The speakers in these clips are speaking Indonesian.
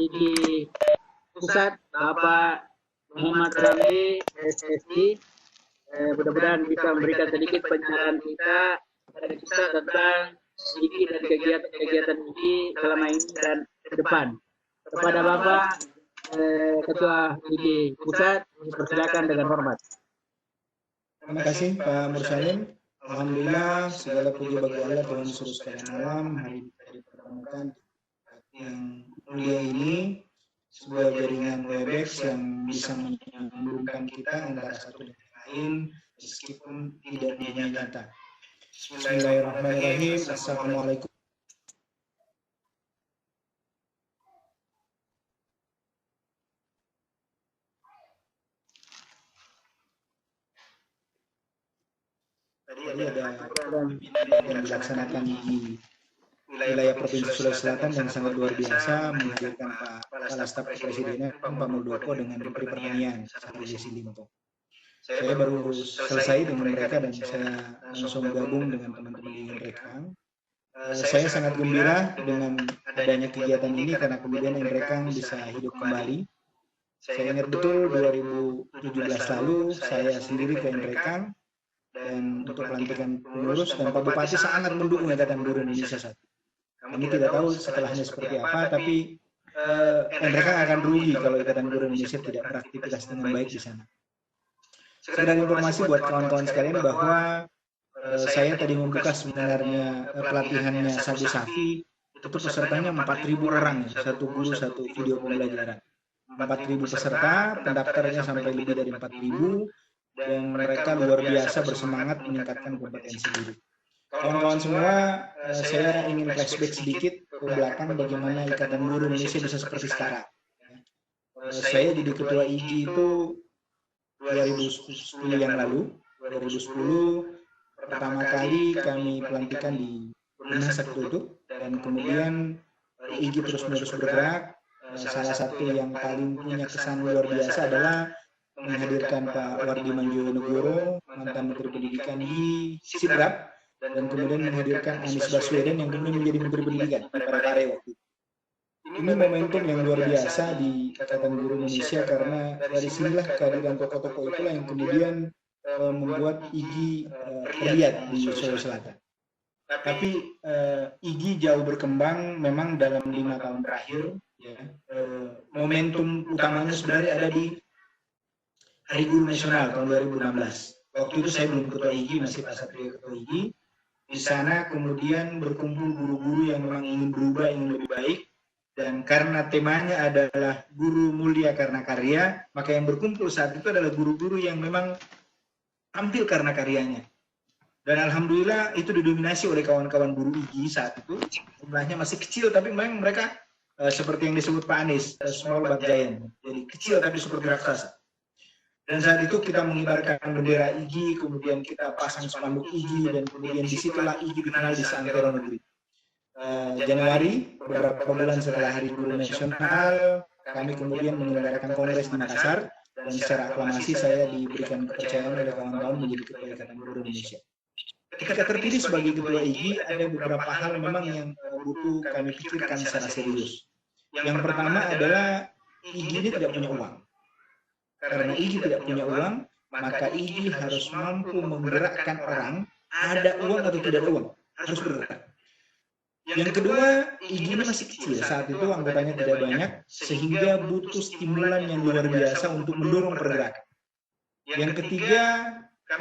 ID Pusat Bapak Muhammad Ramli SSI. Mudah-mudahan bisa memberikan sedikit pencerahan kita pada kita tentang ID dan kegiatan ID selama ini dan ke depan. Kepada Bapak Ketua ID Pusat, dipersilakan dengan hormat. Terima kasih Pak Mursalim. Alhamdulillah, segala puji bagi Allah Tuhan seluruh sekalian alam. Hari kita dipertemukan yang mulia ini, sebuah jaringan Webex yang bisa menyambungkan kita antara satu dengan lain meskipun tidak dunia nyata. Bismillahirrahmanirrahim. Assalamualaikum. Tadi ada program yang dilaksanakan di wilayah Provinsi Sulawesi Selatan dan sangat luar biasa menghadirkan Pak Kepala Staf Kepresidenan Pak Muldoko dengan Menteri Pertanian Syahrul Yassin Limpo. Saya baru selesai dengan mereka dan saya langsung gabung dengan teman-teman di Rekang. Saya sangat gembira dengan adanya kegiatan ini karena kemudian Rekang bisa hidup kembali. Saya ingat betul 2017 lalu saya sendiri ke Rekang dan untuk pelantikan pengurus dan Pak Bupati sangat mendukung Ikatan Guru Indonesia saat itu. Kami tidak tahu setelahnya seperti apa, tapi mereka akan rugi kalau Ikatan Guru Indonesia tidak beraktivitas dengan baik di sana. Sekedar informasi buat kawan-kawan sekalian bahwa saya tadi membuka sebenarnya pelatihannya Sabu Safi, itu pesertanya 4.000 orang, satu guru satu video pembelajaran. 4.000 peserta, pendaftarnya sampai lebih dari 4.000. Dan mereka luar biasa bersemangat meningkatkan kompetensi guru. Kawan-kawan semua, saya ingin flashback sedikit ke belakang bagaimana Ikatan Guru Indonesia bisa seperti sekarang. Saya jadi ketua IG itu 2010 yang lalu. 2010 pertama kali kami pelantikan di Unhas Tutup dan kemudian IG terus-menerus bergerak. Salah satu yang paling punya kesan luar biasa adalah menghadirkan Pak Wardi Manjoyo-Negoro, mantan Menteri Pendidikan di Sidrap, dan kemudian menghadirkan Anies Baswedan yang kemudian menjadi Menteri Pendidikan di Parepare waktu itu. Ini momentum yang luar biasa di Ikatan Guru Indonesia karena dari sinilah kehadiran tokoh-tokoh itulah yang kemudian membuat IG terlihat di Sulawesi Selatan. Tapi IG jauh berkembang memang dalam 5 tahun terakhir. Ya, momentum utamanya sebenarnya ada di Hari Guru Nasional tahun 2016. Waktu itu saya belum ketua IG, masih Pak Satrio ketua IG. Di sana kemudian berkumpul guru-guru yang memang ingin berubah, ingin lebih baik. Dan karena temanya adalah guru mulia karena karya, maka yang berkumpul saat itu adalah guru-guru yang memang tampil karena karyanya. Dan alhamdulillah itu didominasi oleh kawan-kawan guru IG saat itu. Jumlahnya masih kecil, tapi memang mereka seperti yang disebut Pak Anies, small but giant. Jadi kecil tapi seperti raksasa. Dan saat itu kita mengibarkan bendera IG, kemudian kita pasang spanduk IG, dan kemudian disitulah IG dikenal di seantero negeri. Januari, beberapa bulan setelah Hari Guru Nasional, kami kemudian menyelenggarakan kongres di Makassar, dan secara aklamasi saya diberikan kepercayaan oleh kawan-kawan menjadi Ketua Ikatan Guru Indonesia. Ketika terpilih sebagai Ketua IG, ada beberapa hal memang yang butuh kami pikirkan secara serius. Yang pertama adalah IG ini tidak punya uang. Karena IG tidak punya uang, maka IG harus mampu menggerakkan orang, ada uang atau tidak ada uang, harus bergerak. Yang kedua, IG ini masih kecil, saat itu anggotanya tidak banyak, sehingga butuh stimulan yang luar biasa untuk mendorong pergerakan. Yang ketiga,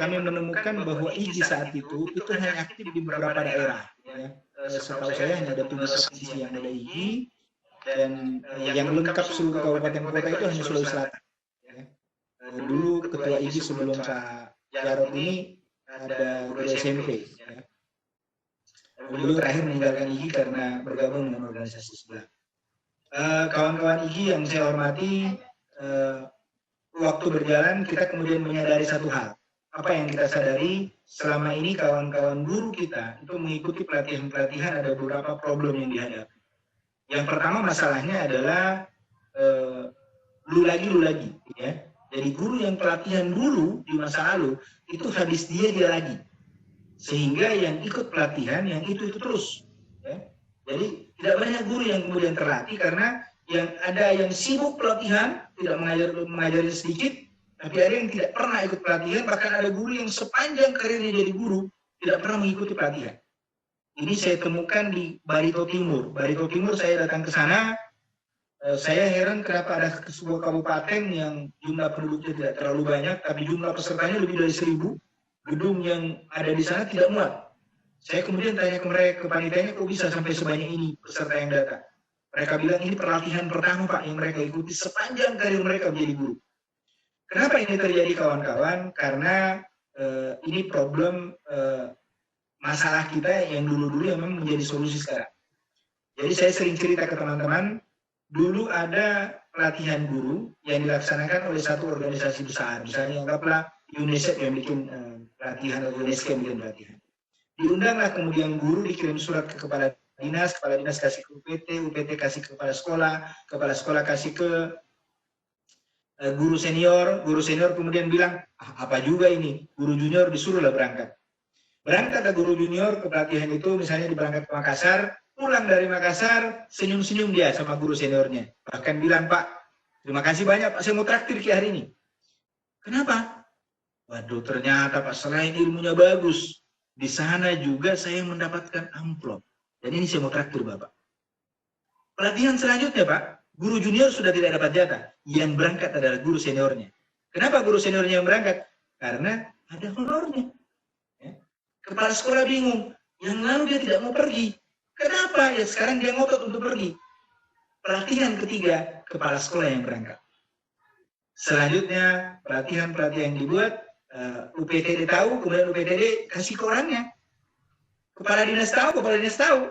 kami menemukan bahwa IG saat itu hanya aktif di beberapa daerah. Ya. Setahu saya hanya ada 7 provinsi yang ada IG, dan yang lengkap seluruh kabupaten kota itu hanya Sulawesi Selatan. Dulu ketua IG sebelum Pak Jarod ini ada guru SMP. Ya. Beliau terakhir meninggalkan IG karena bergabung dengan organisasi sebelah. Kawan-kawan IG yang saya hormati, waktu berjalan kita kemudian menyadari satu hal. Apa yang kita sadari, selama ini kawan-kawan guru kita itu mengikuti pelatihan-pelatihan ada beberapa problem yang dihadapi. Yang pertama masalahnya adalah lu lagi, ya. Jadi guru yang pelatihan dulu di masa lalu itu habis dia lagi, sehingga yang ikut pelatihan yang itu terus. Ya. Jadi tidak banyak guru yang kemudian terlatih karena yang ada yang sibuk pelatihan, tidak mengajari sedikit, tapi ada yang tidak pernah ikut pelatihan, bahkan ada guru yang sepanjang karirnya jadi guru, tidak pernah mengikuti pelatihan. Ini saya temukan di Barito Timur. Barito Timur saya datang ke sana, saya heran kenapa ada sebuah kabupaten yang jumlah penduduknya tidak terlalu banyak, tapi jumlah pesertanya lebih dari 1000, gedung yang ada di sana tidak muat. Saya kemudian tanya ke mereka, ke panitianya, kok bisa sampai sebanyak ini peserta yang datang? Mereka bilang ini pelatihan pertama Pak yang mereka ikuti sepanjang karir mereka menjadi guru. Kenapa ini terjadi kawan-kawan? Karena ini problem masalah kita yang dulu-dulu yang memang menjadi solusi sekarang. Jadi saya sering cerita ke teman-teman, dulu ada pelatihan guru yang dilaksanakan oleh satu organisasi besar. Misalnya anggaplah UNICEF yang bikin pelatihan, atau UNESCO yang bikin pelatihan. Diundanglah kemudian guru, dikirim surat ke kepala dinas kasih ke UPT kasih ke kepala sekolah kasih ke guru senior kemudian bilang, apa juga ini, guru junior disuruhlah berangkat ke guru junior ke pelatihan itu, misalnya diberangkat ke Makassar, pulang dari Makassar, senyum-senyum dia sama guru seniornya, bahkan bilang, Pak, terima kasih banyak Pak, saya mau traktir Ki hari ini. Kenapa? Waduh, ternyata Pak, selain ilmunya bagus, di sana juga saya mendapatkan amplop. Dan ini saya mau traktir Bapak. Pelatihan selanjutnya Pak, guru junior sudah tidak dapat jatah. Yang berangkat adalah guru seniornya. Kenapa guru seniornya yang berangkat? Karena ada honornya. Ya. Kepala sekolah bingung. Yang lalu dia tidak mau pergi. Kenapa? Ya sekarang dia ngotot untuk pergi. Pelatihan ketiga, kepala sekolah yang berangkat. Selanjutnya, pelatihan-pelatihan dibuat, UPTD tahu, kemudian UPTD kasih ke orangnya. Kepala dinas tahu,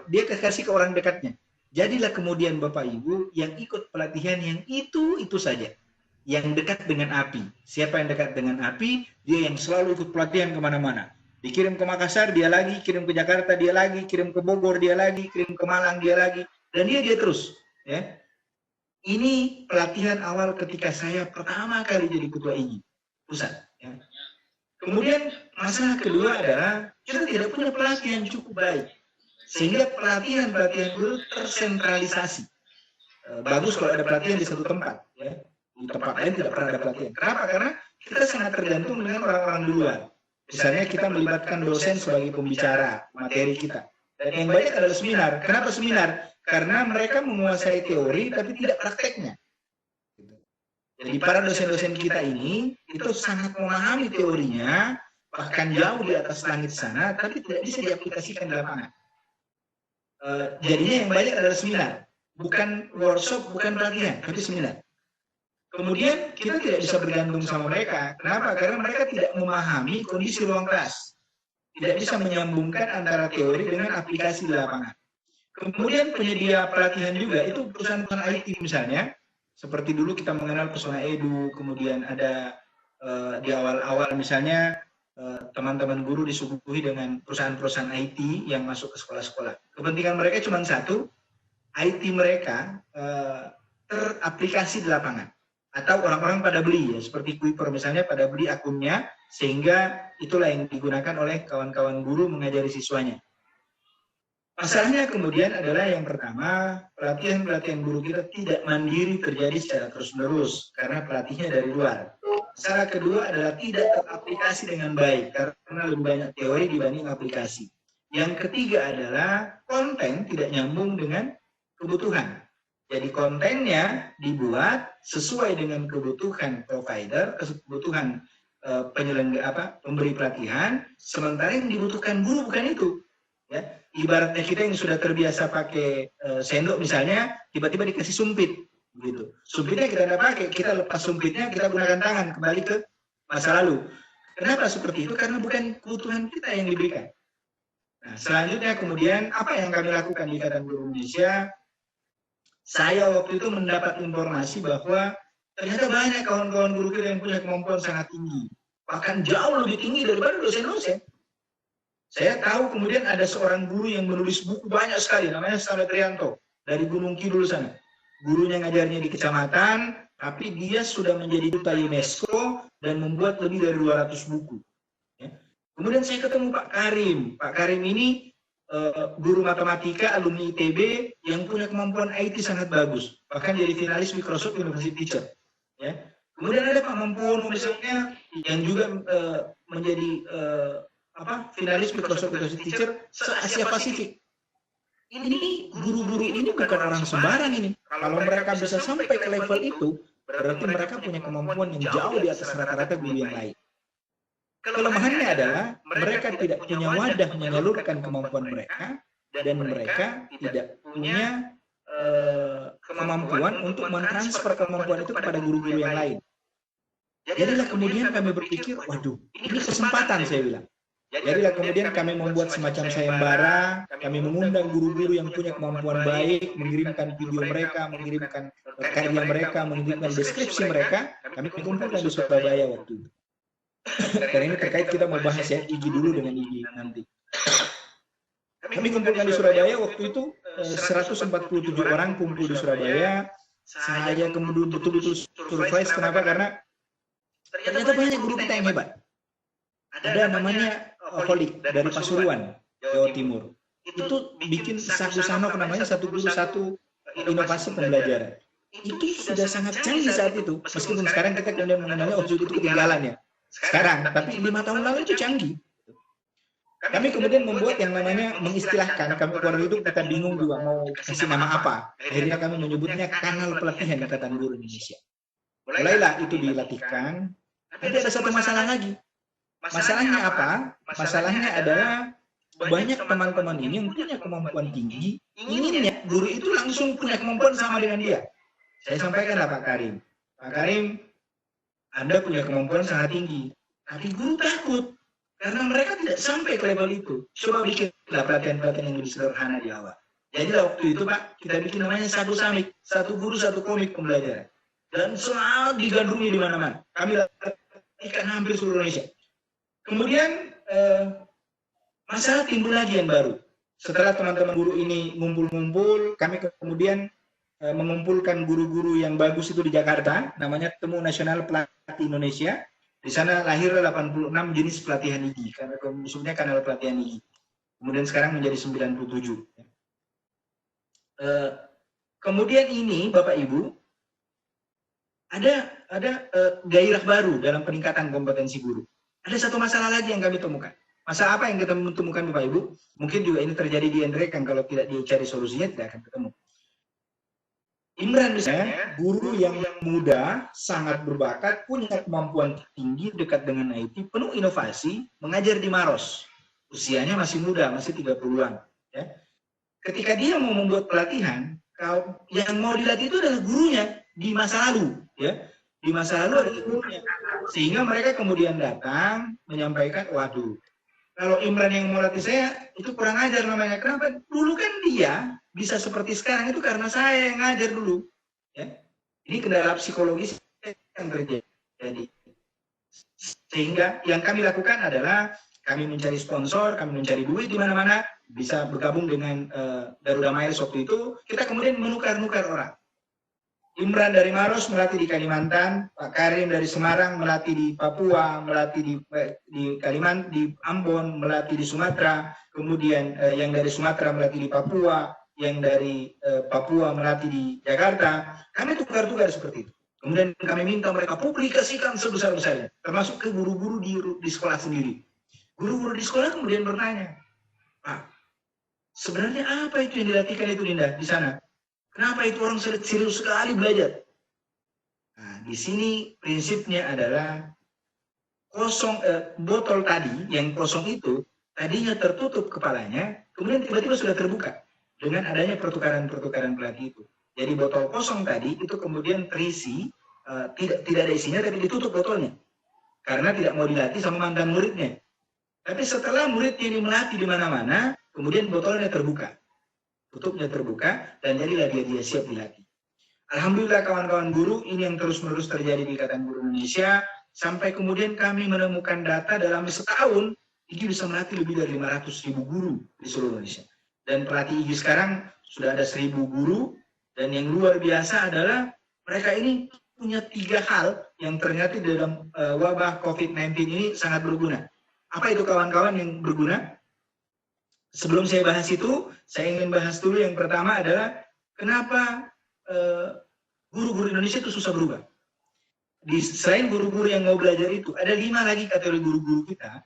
dia kasih ke orang dekatnya. Jadilah kemudian Bapak Ibu yang ikut pelatihan yang itu saja. Yang dekat dengan api. Siapa yang dekat dengan api, dia yang selalu ikut pelatihan kemana-mana. Dikirim ke Makassar, dia lagi, kirim ke Jakarta, dia lagi, kirim ke Bogor, dia lagi, kirim ke Malang, dia lagi. Dan dia terus. Ya. Ini pelatihan awal ketika saya pertama kali jadi ketua IGI pusat. Ya. Kemudian masalah kedua adalah kita tidak punya pelatih yang cukup baik. Sehingga pelatihan-pelatihan guru tersentralisasi. Bagus kalau ada pelatihan di satu tempat. Ya. Di tempat lain tidak pernah ada pelatihan. Kenapa? Karena kita sangat tergantung dengan orang-orang di luar. Misalnya kita melibatkan dosen sebagai pembicara materi kita. Dan yang banyak adalah seminar. Kenapa seminar? Karena mereka menguasai teori tapi tidak prakteknya. Jadi para dosen-dosen kita ini itu sangat memahami teorinya, bahkan jauh di atas langit sana, tapi tidak bisa diaplikasikan di lapangan. Jadinya yang banyak adalah seminar, bukan workshop, bukan pelatihan, tapi seminar. Kemudian kita tidak bisa bergantung sama mereka. Kenapa? Karena mereka tidak memahami kondisi ruang kelas. Tidak bisa menyambungkan antara teori dengan aplikasi di lapangan. Kemudian penyedia pelatihan juga, itu perusahaan-perusahaan IT misalnya, seperti dulu kita mengenal Pesona Edu, kemudian ada di awal-awal misalnya teman-teman guru disuguhi dengan perusahaan-perusahaan IT yang masuk ke sekolah-sekolah. Kepentingan mereka cuma satu, IT mereka teraplikasi di lapangan. Atau orang-orang pada beli, ya, seperti Kuiper misalnya pada beli akunnya, sehingga itulah yang digunakan oleh kawan-kawan guru mengajari siswanya. Masalahnya kemudian adalah yang pertama, pelatihan-pelatihan guru kita tidak mandiri terjadi secara terus-menerus karena pelatihnya dari luar. Masalah kedua adalah tidak teraplikasi dengan baik karena lebih banyak teori dibanding aplikasi. Yang ketiga adalah konten tidak nyambung dengan kebutuhan. Jadi kontennya dibuat sesuai dengan kebutuhan provider, kebutuhan penyelenggara, pemberi pelatihan, sementara yang dibutuhkan guru bukan itu. Ya. Ibaratnya kita yang sudah terbiasa pakai sendok misalnya, tiba-tiba dikasih sumpit, gitu. Sumpitnya kita tidak pakai, kita lepas sumpitnya, kita gunakan tangan kembali ke masa lalu. Kenapa seperti itu? Karena bukan kebutuhan kita yang diberikan. Nah, selanjutnya kemudian apa yang kami lakukan di Ikatan Guru Indonesia? Saya waktu itu mendapat informasi bahwa ternyata banyak kawan-kawan guru kita yang punya kemampuan sangat tinggi, bahkan jauh lebih tinggi daripada dosen-dosen. Saya tahu kemudian ada seorang guru yang menulis buku banyak sekali, namanya Slamet Rianto, dari Gunung Kidul sana. Gurunya ngajarnya di kecamatan, tapi dia sudah menjadi duta UNESCO dan membuat lebih dari 200 buku. Ya. Kemudian saya ketemu Pak Karim. Pak Karim ini guru matematika alumni ITB yang punya kemampuan IT sangat bagus, bahkan jadi finalis Microsoft University Teacher. Ya. Kemudian ada Pak Mampuono misalnya yang juga menjadi finalis Microsoft University Teacher se-Asia Pasifik. Ini guru-guru ini bukan orang sembarang ini. Kalau mereka bisa sampai ke level itu, berarti mereka punya kemampuan yang jauh di atas rata-rata guru yang lain. Kelemahannya adalah mereka tidak punya wadah menyalurkan kemampuan mereka, dan mereka tidak punya kemampuan untuk mentransfer kemampuan itu kepada guru-guru yang lain. Jadilah kemudian kami berpikir, waduh, ini kesempatan, saya bilang. Jadilah kemudian kami membuat semacam sayembara, kami mengundang guru-guru yang punya kemampuan baik, mengirimkan video mereka, mengirimkan karya mereka, mengirimkan deskripsi mereka, kami kumpulkan di Surabaya waktu itu. Karena ini terkait kita mau bahas ya, IGI dulu dengan IGI nanti. Kami kumpulkan di Surabaya waktu itu 147 orang kumpul di Surabaya. Saya kemudian betul-betul surprise, kenapa? Karena ternyata banyak guru kita yang hebat. Ada namanya Holik dari Pasuruan, Jawa Timur. Itu bikin Saku Sanok namanya, satu guru satu inovasi pembelajaran. Itu sudah sangat canggih saat itu. Meskipun sekarang kita kemudian mengenalnya itu ketinggalan ya. Sekarang, tapi 5 tahun lalu itu canggih. Kami kemudian membuat yang namanya mengistilahkan, kami keluar itu kita bingung juga mau kasih nama apa. Akhirnya kami menyebutnya Kanal Pelatihan Ikatan Guru Indonesia. Mulailah itu dilatihkan. Tapi ada satu masalah lagi. Masalahnya apa? Masalahnya adalah banyak teman-teman ini yang punya kemampuan tinggi, inginnya guru itu langsung punya kemampuan sama dengan dia. Saya sampaikanlah Pak Karim. Pak Karim, Anda punya kemampuan sangat tinggi, tapi guru takut karena mereka tidak sampai ke level itu. Coba bikinlah pelatihan-pelatihan yang lebih sederhana di awal. Jadi waktu itu Pak, kita bikin namanya Saku Samik, satu guru satu komik pembelajaran, dan selalu digandrungi di mana-mana. Kami lakukan hampir seluruh Indonesia. Kemudian masalah timbul lagi yang baru. Setelah teman-teman guru ini ngumpul-ngumpul, kami kemudian mengumpulkan guru-guru yang bagus itu di Jakarta, namanya Temu Nasional Pelatih Indonesia. Di sana lahir 86 jenis pelatihan IGI, karena disebutnya kanal pelatihan IGI. Kemudian sekarang menjadi 97. Kemudian ini Bapak Ibu, ada gairah baru dalam peningkatan kompetensi guru. Ada satu masalah lagi yang kami temukan. Masalah apa yang kita temukan Bapak Ibu? Mungkin juga ini terjadi di Endrek, kalau tidak dicari solusinya tidak akan ketemu. Imran misalnya, guru yang muda, sangat berbakat, punya kemampuan tinggi, dekat dengan IT, penuh inovasi, mengajar di Maros. Usianya masih muda, masih 30-an. Ya. Ketika dia mau membuat pelatihan, yang mau dilatih itu adalah gurunya di masa lalu. Ya. Di masa lalu ada gurunya. Sehingga mereka kemudian datang, menyampaikan, waduh, kalau Imran yang mau latih saya, itu kurang ajar namanya. Kenapa? Dulu kan dia bisa seperti sekarang itu karena saya yang ngajar dulu. Ya. Ini kendala psikologis yang terjadi. Sehingga yang kami lakukan adalah kami mencari sponsor, kami mencari duit di mana-mana, bisa bergabung dengan Garuda Miles waktu itu. Kita kemudian menukar-nukar orang. Imran dari Maros melatih di Kalimantan, Pak Karim dari Semarang melatih di Papua, melatih di Kalimantan, di Ambon, melatih di Sumatera, kemudian yang dari Sumatera melatih di Papua, yang dari Papua melatih di Jakarta. Kami tukar-tukar seperti itu. Kemudian kami minta mereka publikasikan sebesar-besarnya, termasuk ke guru-guru di sekolah sendiri. Guru-guru di sekolah kemudian bertanya, Pak, sebenarnya apa itu yang dilatihkan itu Dinda di sana? Kenapa itu orang serius sekali belajar? Nah, di sini prinsipnya adalah botol tadi yang kosong itu tadinya tertutup kepalanya, kemudian tiba-tiba sudah terbuka dengan adanya pertukaran-pertukaran pelatih itu. Jadi botol kosong tadi itu kemudian terisi, tidak ada isinya, tapi ditutup botolnya karena tidak mau dilatih sama mantan muridnya. Tapi setelah muridnya ini melatih di mana-mana, kemudian botolnya terbuka. Tutupnya terbuka, dan jadilah dia siap dilatih. Alhamdulillah kawan-kawan guru, ini yang terus-menerus terjadi di Ikatan Guru Indonesia, sampai kemudian kami menemukan data dalam setahun, IGI bisa melatih lebih dari 500.000 guru di seluruh Indonesia. Dan pelatih IGI sekarang sudah ada 1.000 guru, dan yang luar biasa adalah mereka ini punya 3 hal yang ternyata dalam wabah COVID-19 ini sangat berguna. Apa itu kawan-kawan yang berguna? sebelum saya bahas itu, saya ingin bahas dulu yang pertama adalah kenapa guru-guru Indonesia itu susah berubah. Selain guru-guru yang mau belajar itu, ada 5 lagi kategori guru-guru kita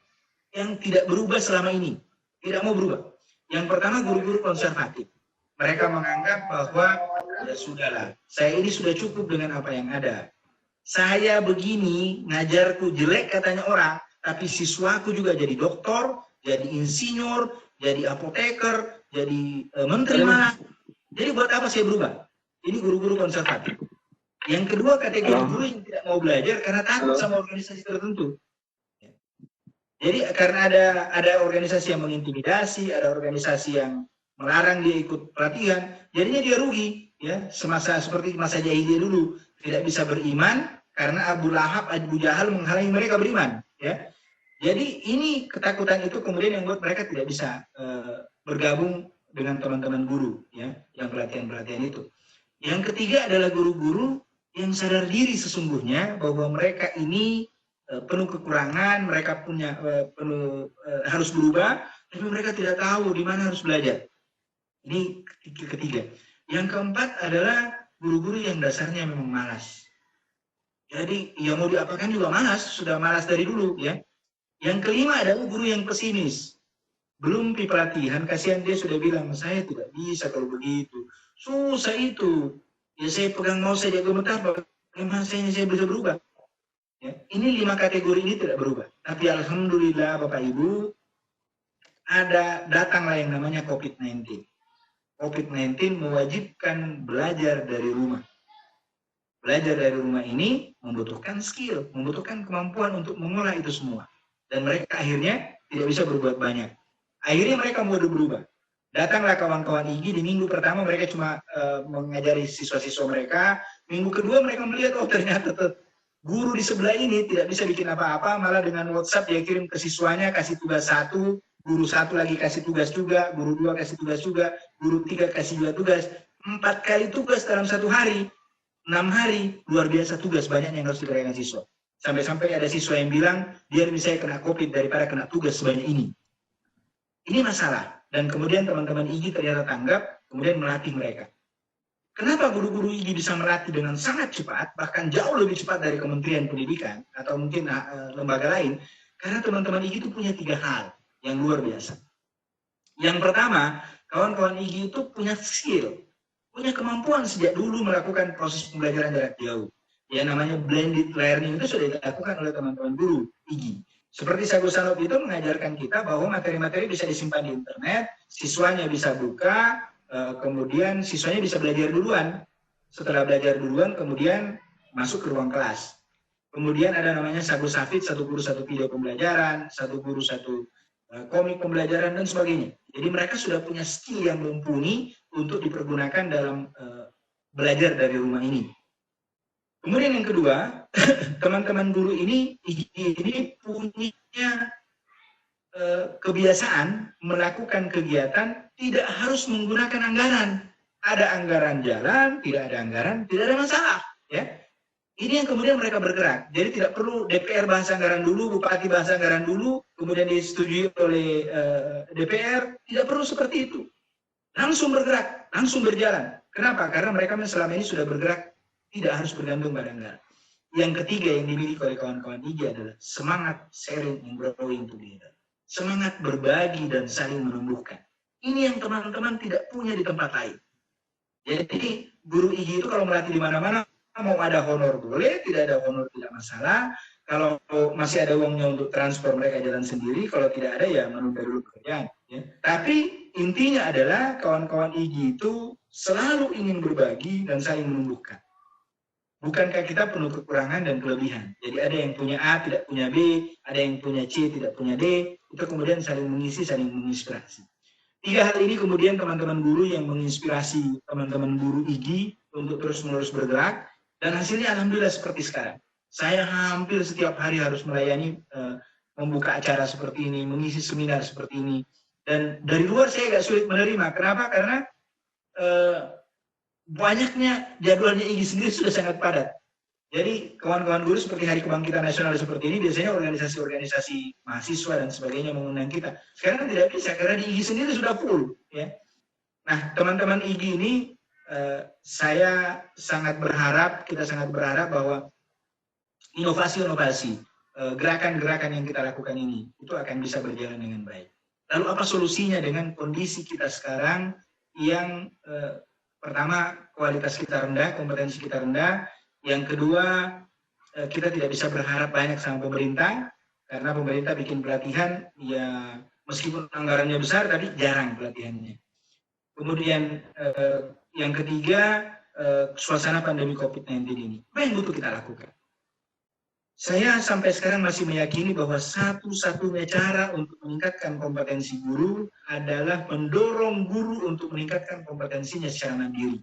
yang tidak berubah selama ini, tidak mau berubah. Yang pertama guru-guru konservatif. Mereka menganggap bahwa ya sudahlah, saya ini sudah cukup dengan apa yang ada. Saya begini, ngajarku jelek katanya orang, tapi siswaku juga jadi doktor, jadi insinyur, jadi apoteker, jadi menteri malah. Jadi buat apa saya berubah? Ini guru-guru konservatif. Yang kedua kategori guru yang tidak mau belajar karena takut sama organisasi tertentu. Jadi karena ada organisasi yang mengintimidasi, ada organisasi yang melarang dia ikut pelatihan, jadinya dia rugi, ya. Semasa seperti masa jahiliyah dulu, tidak bisa beriman karena Abu Lahab, Abu Jahal menghalangi mereka beriman, ya. Jadi ini ketakutan itu kemudian yang membuat mereka tidak bisa bergabung dengan teman-teman guru, ya, yang pelatihan-pelatihan itu. Yang ketiga adalah guru-guru yang sadar diri sesungguhnya bahwa mereka ini penuh kekurangan, mereka punya harus berubah, tapi mereka tidak tahu di mana harus belajar. Ini ketiga. Yang keempat adalah guru-guru yang dasarnya memang malas. Jadi yang mau diapakan juga malas, sudah malas dari dulu, ya. Yang kelima adalah guru yang pesimis. Belum di pelatihan, kasihan dia sudah bilang, saya tidak bisa kalau begitu. Susah itu. Ya saya pegang mau saja gemetar, bagaimana saya bisa berubah. Ya, ini 5 kategori ini tidak berubah. Tapi alhamdulillah Bapak Ibu, datanglah yang namanya COVID-19. COVID-19 mewajibkan belajar dari rumah. Belajar dari rumah ini membutuhkan skill, membutuhkan kemampuan untuk mengolah itu semua. Dan mereka akhirnya tidak bisa berbuat banyak. Akhirnya mereka mau berubah. Datanglah kawan-kawan IGI, di minggu pertama mereka cuma mengajari siswa-siswa mereka. Minggu kedua mereka melihat, oh ternyata guru di sebelah ini tidak bisa bikin apa-apa, malah dengan WhatsApp dia kirim ke siswanya, kasih tugas 1, guru 1 lagi kasih tugas juga, guru 2 kasih tugas juga, guru 3 kasih juga tugas. 4 kali tugas dalam 1 hari, 6 hari, luar biasa tugas banyak yang harus dikerjakan siswa. Sampai-sampai ada siswa yang bilang, biar saya kena COVID daripada kena tugas sebanyak ini. Ini masalah. Dan kemudian teman-teman IGI ternyata tanggap, kemudian melatih mereka. Kenapa guru-guru IGI bisa melatih dengan sangat cepat, bahkan jauh lebih cepat dari Kementerian Pendidikan, atau mungkin lembaga lain? Karena teman-teman IGI itu punya 3 hal yang luar biasa. Yang pertama, kawan-kawan IGI itu punya skill, punya kemampuan sejak dulu melakukan proses pembelajaran jarak jauh. Ya namanya blended learning itu sudah dilakukan oleh teman-teman guru IGI. Seperti Sagu Sanop itu mengajarkan kita bahwa materi-materi bisa disimpan di internet, siswanya bisa buka, kemudian siswanya bisa belajar duluan. Setelah belajar duluan, kemudian masuk ke ruang kelas. Kemudian ada namanya Sagu Safit, 1 guru 1 video pembelajaran, 1 guru 1 komik pembelajaran, dan sebagainya. Jadi mereka sudah punya skill yang mumpuni untuk dipergunakan dalam belajar dari rumah ini. Kemudian yang kedua, teman-teman guru ini punya kebiasaan melakukan kegiatan tidak harus menggunakan anggaran. Ada anggaran jalan, tidak ada anggaran, tidak ada masalah. Ya, ini yang kemudian mereka bergerak. Jadi tidak perlu DPR bahas anggaran dulu, Bupati bahas anggaran dulu, kemudian disetujui oleh DPR. Tidak perlu seperti itu. Langsung bergerak, langsung berjalan. Kenapa? Karena mereka selama ini sudah bergerak, tidak harus bergantung pada anggaran. Yang ketiga yang dimiliki oleh kawan-kawan IGI adalah semangat sharing and growing together. Semangat berbagi dan saling menumbuhkan. Ini yang teman-teman tidak punya di tempat lain. Jadi guru IGI itu kalau melatih di mana-mana, mau ada honor boleh, tidak ada honor tidak masalah. Kalau masih ada uangnya untuk transfer, mereka jalan sendiri. Kalau tidak ada ya menunda dulu pekerjaan. Ya. Tapi intinya adalah kawan-kawan IGI itu selalu ingin berbagi dan saling menumbuhkan. Bukankah kita penuh kekurangan dan kelebihan? Jadi ada yang punya A, tidak punya B, ada yang punya C, tidak punya D, itu kemudian saling mengisi, saling menginspirasi. 3 hal ini kemudian teman-teman guru yang menginspirasi teman-teman guru IGI untuk terus-menerus bergerak, dan hasilnya alhamdulillah seperti sekarang. Saya hampir setiap hari harus melayani, membuka acara seperti ini, mengisi seminar seperti ini, dan dari luar saya agak sulit menerima. Kenapa? Karena banyaknya jadwalnya IGI sendiri sudah sangat padat. Jadi kawan-kawan guru seperti Hari Kebangkitan Nasional seperti ini biasanya organisasi-organisasi mahasiswa dan sebagainya mengundang kita. Sekarang tidak bisa karena di IGI sendiri sudah full. Ya. Nah, teman-teman IGI ini saya sangat berharap, kita sangat berharap bahwa inovasi-inovasi, gerakan-gerakan yang kita lakukan ini itu akan bisa berjalan dengan baik. Lalu apa solusinya dengan kondisi kita sekarang yang pertama kualitas kita rendah, kompetensi kita rendah. Yang kedua, kita tidak bisa berharap banyak sama pemerintah, karena pemerintah bikin pelatihan, ya meskipun anggarannya besar, tapi jarang pelatihannya. Kemudian yang ketiga, suasana pandemi COVID-19 ini. Apa yang butuh kita lakukan? Saya sampai sekarang masih meyakini bahwa satu-satunya cara untuk meningkatkan kompetensi guru adalah mendorong guru untuk meningkatkan kompetensinya secara mandiri.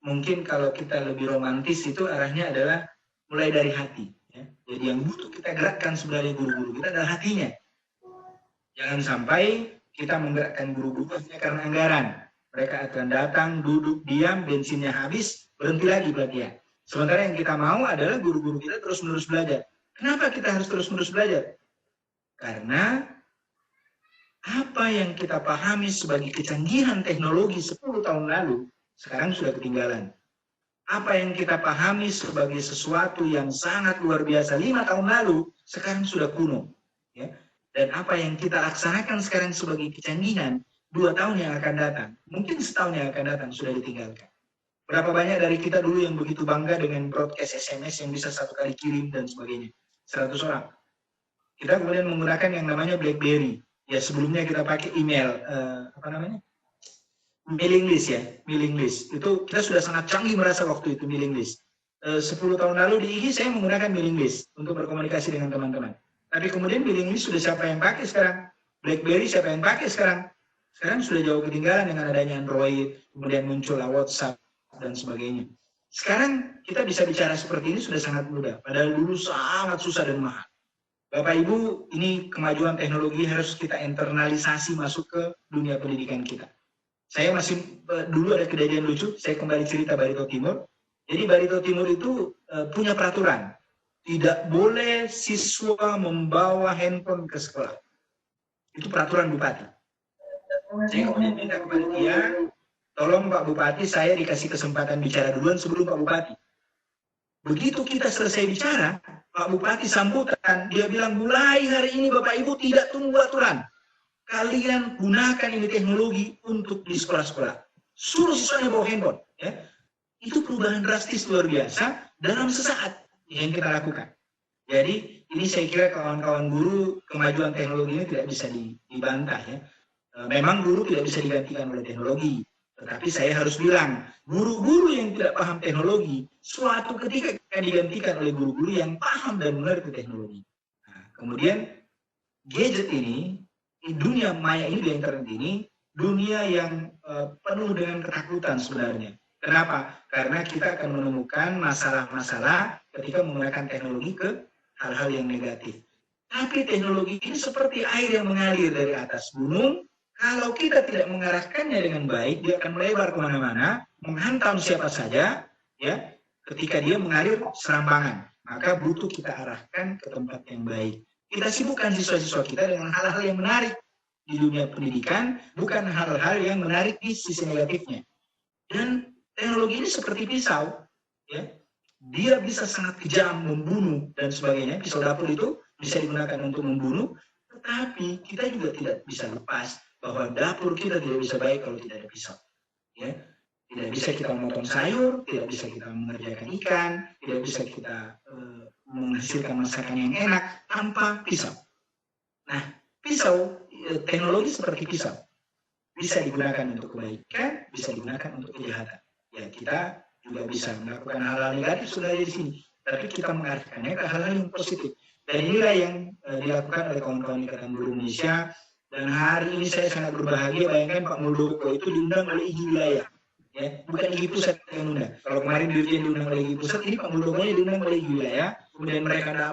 Mungkin kalau kita lebih romantis itu arahnya adalah mulai dari hati. Ya. Jadi yang butuh kita gerakkan sebenarnya guru-guru kita adalah hatinya. Jangan sampai kita menggerakkan guru-guru hanya karena anggaran. Mereka akan datang, duduk, diam, bensinnya habis, berhenti lagi pelatihan. Sementara yang kita mau adalah guru-guru kita terus-menerus belajar. Kenapa kita harus terus-menerus belajar? Karena apa yang kita pahami sebagai kecanggihan teknologi 10 tahun lalu, sekarang sudah ketinggalan. Apa yang kita pahami sebagai sesuatu yang sangat luar biasa 5 tahun lalu, sekarang sudah kuno. Ya. Dan apa yang kita laksanakan sekarang sebagai kecanggihan, 2 tahun yang akan datang, mungkin setahun yang akan datang, sudah ditinggalkan. Berapa banyak dari kita dulu yang begitu bangga dengan broadcast SMS yang bisa 1 kali kirim dan sebagainya. 100 orang. Kita kemudian menggunakan yang namanya BlackBerry. Ya sebelumnya kita pakai email, mailing list ya, mailing list. Itu kita sudah sangat canggih merasa waktu itu mailing list. 10 tahun lalu di IGI saya menggunakan mailing list untuk berkomunikasi dengan teman-teman. Tapi kemudian mailing list sudah siapa yang pakai sekarang? BlackBerry siapa yang pakai sekarang? Sekarang sudah jauh ketinggalan dengan adanya Android, kemudian muncullah WhatsApp dan sebagainya. Sekarang kita bisa bicara seperti ini sudah sangat mudah, padahal dulu sangat susah dan mahal. Bapak Ibu, ini kemajuan teknologi harus kita internalisasi masuk ke dunia pendidikan kita. Saya masih, dulu ada kejadian lucu, saya kembali cerita Barito Timur. Jadi Barito Timur itu punya peraturan, tidak boleh siswa membawa handphone ke sekolah. Itu peraturan Bupati. Saya kemudian minta kepada dia, tolong Pak Bupati, saya dikasih kesempatan bicara duluan sebelum Pak Bupati. Begitu kita selesai bicara, Pak Bupati sambutan, dia bilang, mulai hari ini Bapak Ibu tidak tunggu aturan. Kalian gunakan ini teknologi untuk di sekolah-sekolah. Suruh siswanya bawa handphone. Ya. Itu perubahan drastis luar biasa dalam sesaat yang kita lakukan. Jadi ini saya kira kawan-kawan guru, kemajuan teknologi ini tidak bisa dibantah. Ya. Memang guru tidak bisa digantikan oleh teknologi. Tetapi saya harus bilang, guru-guru yang tidak paham teknologi, suatu ketika akan digantikan oleh guru-guru yang paham dan mengerti teknologi. Nah, kemudian gadget ini, dunia maya ini, di internet ini, dunia yang penuh dengan ketakutan sebenarnya. Kenapa? Karena kita akan menemukan masalah-masalah ketika menggunakan teknologi ke hal-hal yang negatif. Tapi teknologi ini seperti air yang mengalir dari atas gunung. Kalau kita tidak mengarahkannya dengan baik, dia akan melebar kemana-mana, menghantam siapa saja, ya. Ketika dia mengalir serampangan, maka butuh kita arahkan ke tempat yang baik. Kita sibukkan siswa-siswa kita dengan hal-hal yang menarik di dunia pendidikan, bukan hal-hal yang menarik di sisi negatifnya. Dan teknologi ini seperti pisau, ya. Dia bisa sangat kejam, membunuh dan sebagainya. Pisau dapur itu bisa digunakan untuk membunuh, tetapi kita juga tidak bisa lepas bahwa dapur kita tidak bisa baik kalau tidak ada pisau. Ya. Tidak bisa kita memotong sayur, tidak bisa kita mengerjakan ikan, tidak bisa kita menghasilkan masakan yang enak tanpa pisau. Nah, pisau, teknologi seperti pisau, bisa digunakan untuk kebaikan, bisa digunakan untuk kejahatan. Ya, kita juga bisa melakukan hal-hal negatif sudah ada di sini, tapi kita mengarahkannya ke hal-hal yang positif. Dan inilah yang dilakukan oleh kawan-kawan Ikatan Guru Indonesia. Dan hari ini saya sangat berbahagia, bayangkan Pak Muldoko itu diundang oleh IGI wilayah. Ya, bukan IGI pusat yang diundang. Kalau kemarin Dirjen diundang oleh IGI pusat, ini Pak Muldoko diundang oleh IGI wilayah. Kemudian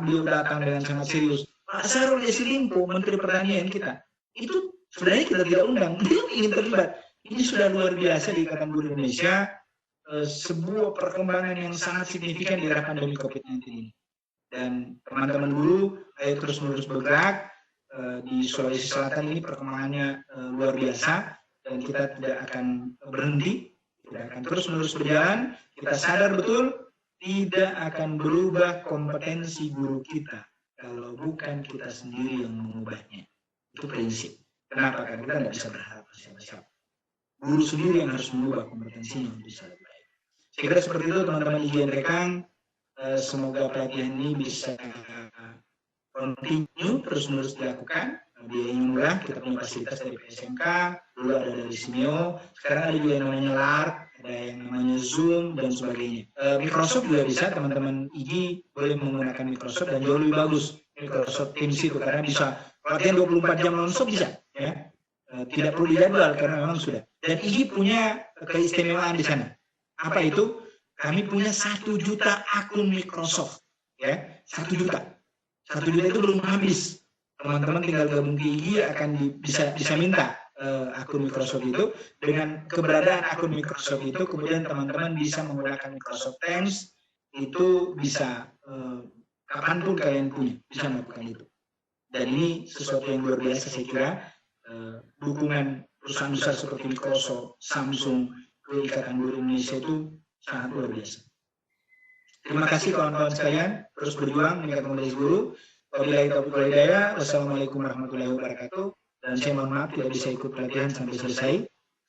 beliau datang dengan sangat serius. Pak Sarul Yassin Limpo, Menteri Pertanian kita, itu sebenarnya kita tidak undang. Beliau ingin terlibat. Ini sudah luar biasa di Ikatan Guru Indonesia. sebuah perkembangan yang sangat signifikan di era pandemi COVID-19 ini. Dan teman-teman guru, ayo terus-menerus bergerak. Di Sulawesi Selatan ini perkembangannya luar biasa, dan kita tidak akan berhenti, tidak akan terus-menerus berjalan. Kita sadar betul, tidak akan berubah kompetensi guru kita kalau bukan kita sendiri yang mengubahnya. Itu prinsip. Kenapa? Karena kita tidak bisa berharap siapa-siapa. Guru sendiri yang harus mengubah kompetensinya untuk bisa lebih baik. Saya kira seperti itu teman-teman IGN Rekang. Semoga pelatihan ini bisa continue terus-menerus dilakukan. Biayanya murah, kita punya fasilitas dari PSMK, dulu ada dari Simeo, sekarang ada juga yang namanya LARC, ada yang namanya Zoom, dan sebagainya. Microsoft juga bisa, teman-teman IG boleh menggunakan Microsoft, dan jauh lebih bagus Microsoft Teams itu, karena bisa pelatihan 24 jam non-stop bisa. Ya. Tidak perlu dijadwal, karena memang sudah. Dan IG punya keistimewaan di sana. Apa itu? Kami punya 1 juta akun Microsoft. Ya, 1 juta. 1 juta itu belum habis. Teman-teman tinggal gabung ke IG akan bisa minta akun Microsoft itu. Dengan keberadaan akun Microsoft itu, kemudian teman-teman bisa menggunakan Microsoft Teams, itu bisa kapanpun kalian punya, bisa melakukan itu. Dan ini sesuatu yang luar biasa saya kira. Dukungan perusahaan besar seperti Microsoft, Samsung, ke Ikatan Guru Indonesia itu sangat luar biasa. Terima kasih kawan-kawan sekalian, terus berjuang meningkatkan kompetensi guru. Wabillahi taufiq wal hidayah. Wassalamualaikum warahmatullahi wabarakatuh. Dan saya mohon maaf tidak bisa ikut pelatihan sampai selesai.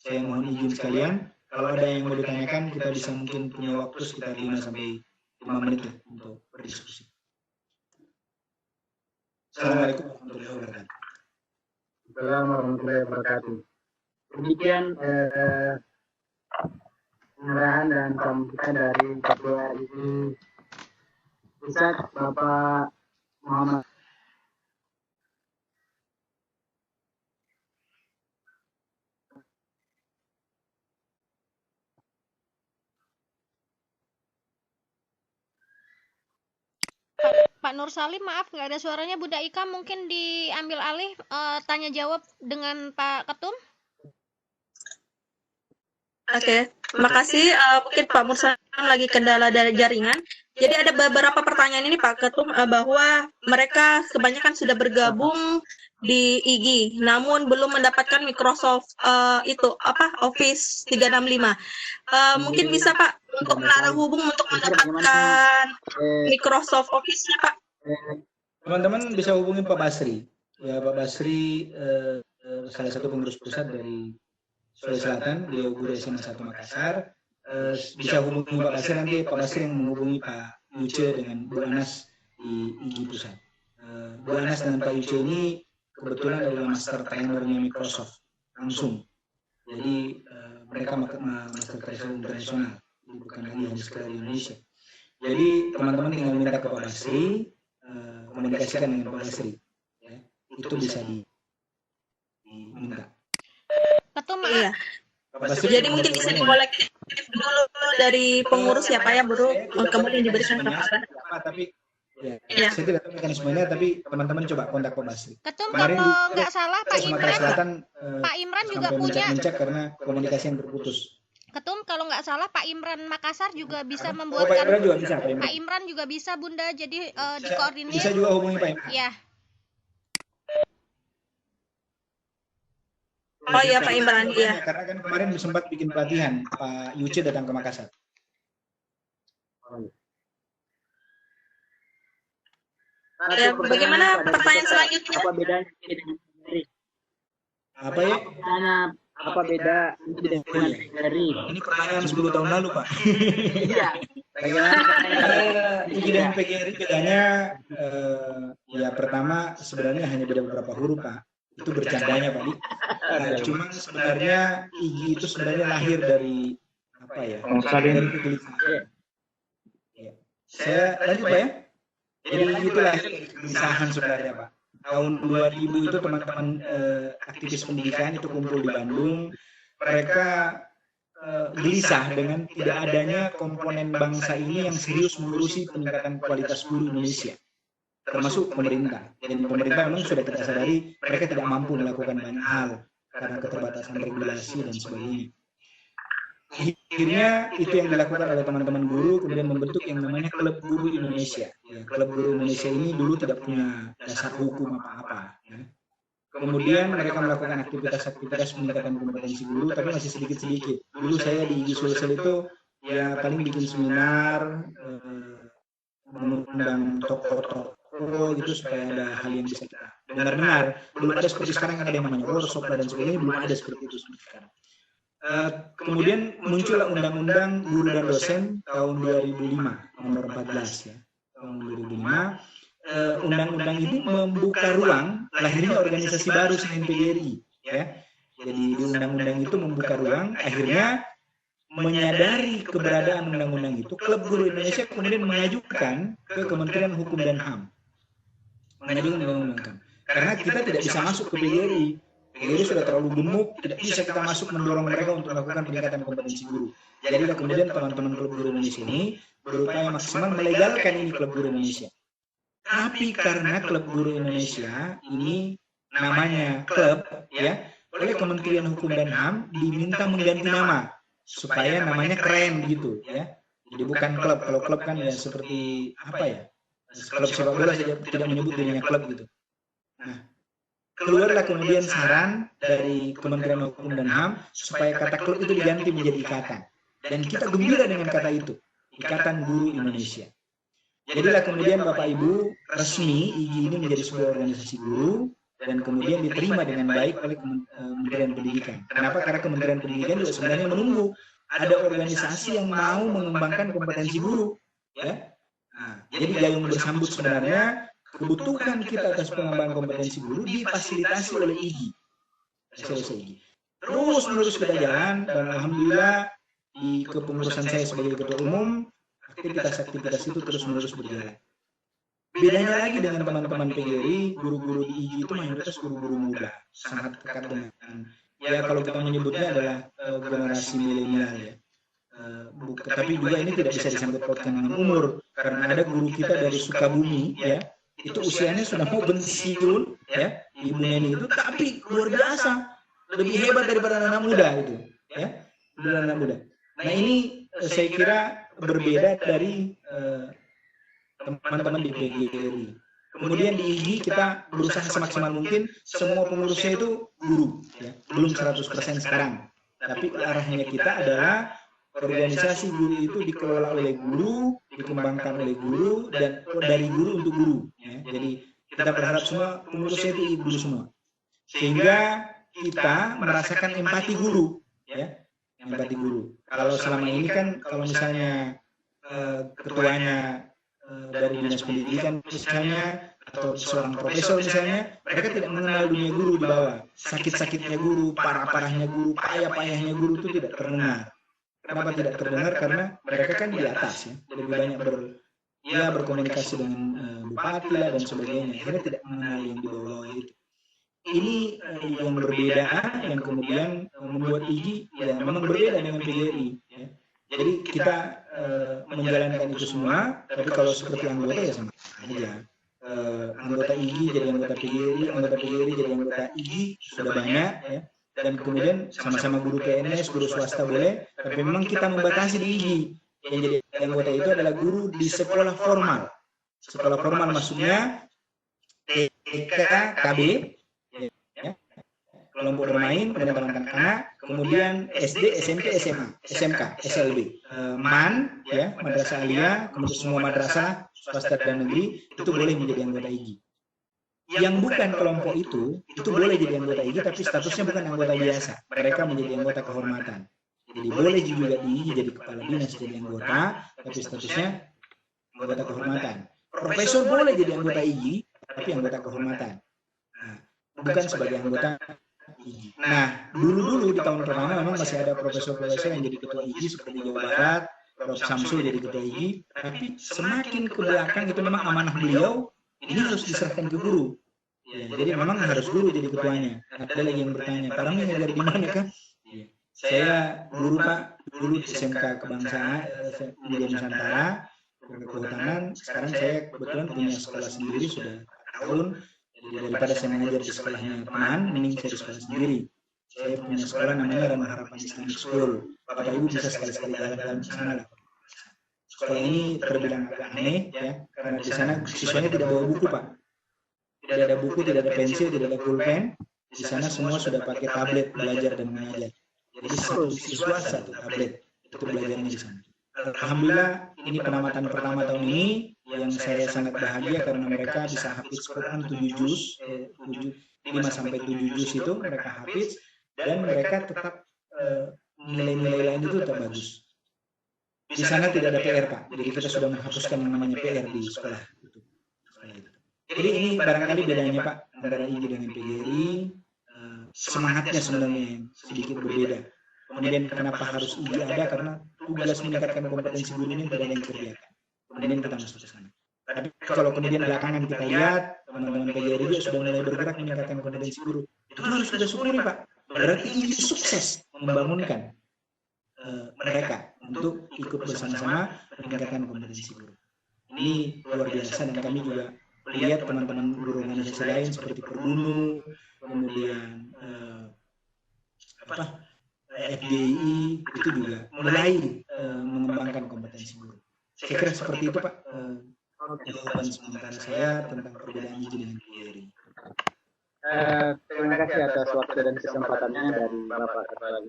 Saya mohon izin sekalian. Kalau ada yang mau ditanyakan, kita bisa mungkin punya waktu sekitar 5 sampai 5 menit untuk berdiskusi. Assalamualaikum warahmatullahi wabarakatuh. Assalamualaikum warahmatullahi wabarakatuh. Demikian pengarahan dan sambutan dari Ketua IGI Pusat Bapak Muhammad. Pak Nur Salim, maaf nggak ada suaranya. Bunda Ika mungkin diambil alih tanya jawab dengan Pak Ketum. Oke, terima kasih. Mungkin Pak Mursalim lagi kendala dari jaringan. Jadi ada beberapa pertanyaan ini Pak Ketum, bahwa mereka kebanyakan sudah bergabung di IG, namun belum mendapatkan Microsoft Office 365. Mungkin bisa Pak untuk menaruh hubung untuk mendapatkan Microsoft Office-nya Pak. Teman-teman bisa hubungi Pak Basri. Ya, Pak Basri salah satu pengurus pusat dari Sulawesi Selatan, beliau guru SMA 1 Makassar. Bisa hubungi Pak Basri, nanti Pak Basri yang menghubungi Pak Yuce dengan Bu Anas di IG Pusat. Bu Anas dan Pak Yuce ini kebetulan adalah master trainernya Microsoft langsung. Jadi mereka master trainer internasional, bukan lagi hanya sekedar di Indonesia. Jadi teman-teman tinggal minta ke Pak Basri, komunikasikan dengan Pak Basri. Ya, itu bisa diminta. Ketum, iya. Jadi mungkin bisa dikolektif dulu dari pengurus ya Pak ya, Bro, kemudian diberikan ke Pak. Tapi ya, saya tidak tahu mekanismenya, tapi teman-teman coba kontak Pak Basri. Ketum, kalau nggak salah Pak Imran juga punya. Mencek karena komunikasi yang terputus. Ketum, kalau nggak salah Pak Imran Makassar juga bisa membuatkan. Pak Imran juga bisa. Pak Imran juga bisa Bunda, jadi dikoordinir. Bisa juga hubungi Pak Imran. Ya. Oh iya Pak Imran, iya. Karena kan kemarin sempat bikin pelatihan, Pak Yuce datang ke Makassar. Ya, bagaimana pertanyaan selanjutnya? Apa bedanya dengan dari? Apa ya? Apa beda dengan dari? Ini pertanyaan 10 tahun lalu, Pak. Iya. Bagaimana IG dan PGRI bedanya? Ya pertama sebenarnya hanya beda beberapa huruf, Pak. Itu bercandanya Pak. Cuma sebenarnya IG itu sebenarnya lahir dari apa ya? Dari kegelisahan. Ya. Saya lanjut Pak ya. Jadi IG itu lahir dari kegelisahan sebenarnya Pak. Tahun 2000 itu teman-teman aktivis pendidikan itu kumpul di Bandung. Mereka gelisah dengan tidak adanya komponen bangsa ini yang serius mengurusi peningkatan kualitas guru Indonesia, termasuk pemerintah. Dan pemerintah memang sudah kita sadari mereka tidak mampu melakukan banyak hal karena keterbatasan regulasi dan sebagainya. Akhirnya itu yang dilakukan oleh teman-teman guru, kemudian membentuk yang namanya Klub Guru Indonesia. Ya, Klub Guru Indonesia ini dulu tidak punya dasar hukum apa-apa. Ya. Kemudian mereka melakukan aktivitas-aktivitas peningkatan kompetensi guru, tapi masih sedikit-sedikit. Dulu saya di IGI Sulsel itu ya paling bikin seminar, mengundang tokoh-tokoh gitu supaya ada hal yang bisa kita dengar-dengar. Belum ada seperti sekarang ada yang namanya workshop dan sebagainya, belum ada seperti itu seperti sekarang. Kemudian muncullah Undang-Undang Guru dan Dosen tahun 2005, nomor 14 ya, tahun 2005. Undang-undang ini membuka ruang lahirnya organisasi baru selain PGRI. Ya. Jadi di undang-undang itu membuka ruang, akhirnya menyadari keberadaan undang-undang itu, Klub Guru Indonesia kemudian mengajukan ke Kementerian Hukum dan HAM. Mengajukan undang-undang. Karena kita tidak bisa masuk ke PGRI. PGRI sudah terlalu gemuk, tidak bisa kita masuk mendorong mereka untuk melakukan peningkatan kompetensi guru. Jadi kemudian teman-teman Klub Guru Indonesia ini berupaya maksimal melegalkan ini Klub Guru Indonesia. Tapi karena Klub Guru Indonesia ini namanya klub ya, oleh Kementerian Hukum dan HAM diminta mengganti nama supaya namanya keren gitu ya. Jadi bukan klub, kalau klub kan ya seperti apa ya? Klub sepak bola saja tidak menyebut dirinya klub gitu. Nah, keluarlah kemudian saran dari Kementerian Hukum dan HAM supaya kata klub itu diganti menjadi ikatan. Dan kita gembira dengan kata itu, Ikatan Guru Indonesia. Jadilah kemudian Bapak Ibu resmi IGI ini menjadi sebuah organisasi guru dan kemudian diterima dengan baik oleh Kementerian Pendidikan. Kenapa? Karena Kementerian Pendidikan juga sebenarnya menunggu ada organisasi yang mau mengembangkan kompetensi guru. Ya. Nah, jadi gayung bersambut sebenarnya kebutuhan kita atas pengembangan kompetensi guru difasilitasi oleh IGI. Terus menerus kita jalan dan alhamdulillah di kepengurusan saya sebagai ketua umum, aktivitas-aktivitas itu terus menerus berjalan. Bedanya lagi dengan teman-teman PGRI, guru-guru di IGI itu mayoritas guru-guru muda, sangat dekat dengan, ya kalau kita menyebutnya adalah generasi milenial ya. Tapi juga ini tidak bisa disangkut pautkan dengan umur, karena ada guru kita dari Sukabumi ya, itu usianya sudah mau pensiun ya, Ibu Neni itu, tapi luar biasa, lebih hebat daripada anak muda itu ya, anak muda. Nah ini saya kira berbeda dari teman-teman di PGRI. Kemudian di IGI kita berusaha semaksimal mungkin semua pengurusnya itu guru, ya. Belum 100% sekarang. Tapi arahnya kita adalah organisasi guru itu dikelola oleh guru, dikembangkan oleh guru, dan dari guru untuk guru. Ya. Jadi kita berharap semua pengurusnya itu guru semua. Sehingga kita merasakan empati guru, ya. Empati guru. Kalau selama ini kan kalau misalnya ketuanya dari dinas pendidikan misalnya atau seorang profesor misalnya, mereka tidak mengenal dunia guru di bawah. Sakit-sakitnya guru, parah-parahnya guru, payah-payahnya guru itu tidak terdengar. Kenapa tidak terdengar? Karena mereka kan di atas ya, lebih banyak berkomunikasi dengan bupati lah dan sebagainya. Akhirnya tidak mengenal yang di bawah itu. Ini yang berbeda yang kemudian membuat IGI ya memang berbeda dengan PGRI. Ya. Jadi kita menjalankan itu semua, tapi kalau seperti anggota ya sama aja. Anggota IGI jadi anggota PGRI jadi anggota IGI sudah banyak ya. Dan kemudian sama-sama guru PNS, guru swasta boleh, tapi memang kita membatasi di IGI. Yang jadi anggota itu adalah guru di sekolah formal. Sekolah formal maksudnya TK, KB, kelompok bermain, kemudian anak-anak, kemudian SD, SMP, SMA, SMK, SLB, MAN, ya, madrasah aliyah, kemudian semua madrasah swasta dan negeri itu boleh menjadi anggota IGI. Yang bukan kelompok itu boleh jadi anggota IGI, tapi statusnya bukan anggota biasa. Mereka menjadi anggota kehormatan. Jadi boleh juga di IGI jadi kepala dinas jadi anggota, tapi statusnya anggota kehormatan. Profesor boleh jadi anggota IGI, tapi anggota kehormatan. Nah, bukan sebagai anggota IGI. Nah, dulu di tahun pertama memang masih ada profesor-profesor yang jadi ketua IGI seperti Jawa Barat, Prof. Samsul jadi ketua IGI, tapi semakin ke belakang itu memang amanah beliau, ini harus diserahkan ke guru. Ya, jadi memang harus guru jadi ketuanya. Ada lagi yang bertanya, Pak Rami ngajar di mana kan? Ya. Saya guru Pak, dulu di SMK Kebangsaan, Media Nusantara, Kehutanan. Sekarang saya kebetulan punya sekolah sendiri sudah tahun. Jadi daripada saya mengajar di sekolahnya teman, mending saya di sekolah sendiri. Saya punya sekolah namanya Rahma Harapan Islamic School. Bapak Ibu bisa sekali-sekali jalan-jalan ke sana lah. Sekolah ini terbilang agak aneh ya, karena di sana siswanya tidak bawa buku, Pak. Tidak ada buku, tidak ada pensil, tidak ada pulpen. Di sana semua sudah pakai tablet belajar dan mengajar. Jadi satu siswa satu tablet itu belajarnya di sana. Alhamdulillah ini penamatan pertama tahun ini yang saya sangat bahagia karena mereka bisa hafiz Quran 7 juz, 5 sampai 7 juz itu mereka hafiz dan mereka tetap nilai-nilai lain itu tetap bagus. Di sana tidak ada PR, Pak. Jadi kita sudah menghapuskan yang namanya PR di sekolah itu. Jadi ini barangkali bedanya, Pak, antara IG dengan PGRI, semangatnya sebenarnya yang sedikit berbeda. Kemudian kenapa harus IG ada? Karena tugas meningkatkan kompetensi guru ini tidak ada yang kerjakan. Kemudian kita masuk ke sana. Tapi kalau kemudian belakangan kita lihat, teman-teman PGRI juga sudah mulai bergerak meningkatkan kompetensi guru. Itu harus kita syukuri, Pak. Berarti ini sukses membangunkan mereka untuk ikut bersama-sama meningkatkan kompetensi guru. Ini luar biasa dan kami juga lihat teman-teman guru organisasi lain seperti Perbunu, kemudian FDI itu juga mulai mengembangkan kompetensi guru. Saya kira seperti itu, Pak. Jawaban sementara saya tentang perbedaan IG dengan PGRI. Terima kasih atas waktu dan kesempatannya dari Bapak Kepala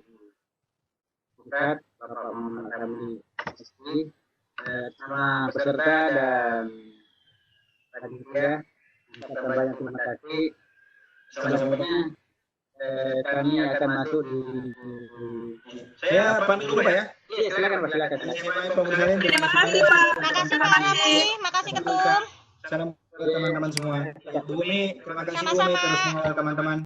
Pusat, Bapak Muhammad Ramli Rizky, semua peserta dan panitia. Ucapkan banyak terima kasih. Selanjutnya kami akan masuk di Saya pamit dulu, Pak ya. Iya, silakan Pak, silakan. Terima kasih, Pak. Makasih Pak Ramli, makasih Ketum. Salam buat teman-teman semua. Bu Umi, terima kasih Bu Umi, Sama-sama. terus semua teman-teman.